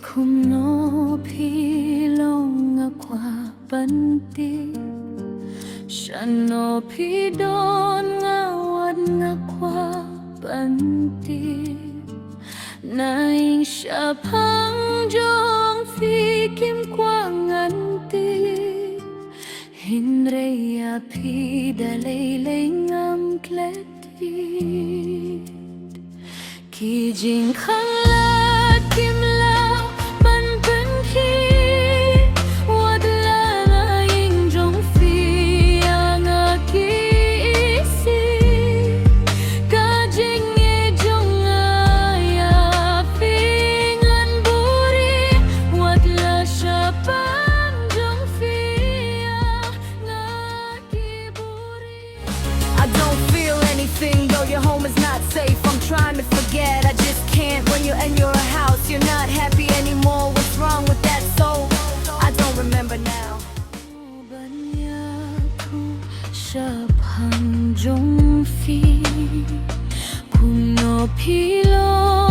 kumno pilong akwa banti Shano pidon ngawad ngakwa banti Naing siya pangjong fikim kwa nganti Hinreya pidalaylay ngam kletit Kijing khang lat kim lao ban pen khi Wadla na ying jong fi ang akisi Kajing e jong aya pingan buri Wadla siya pan jong fi ang akiburi I don't feel anything though your home is not safe. I'm trying to forget, I just can't. When you're in your house, you're not happy anymore. What's wrong with that soul? I don't remember now. Banyaku siya panjong fi Kuno pilo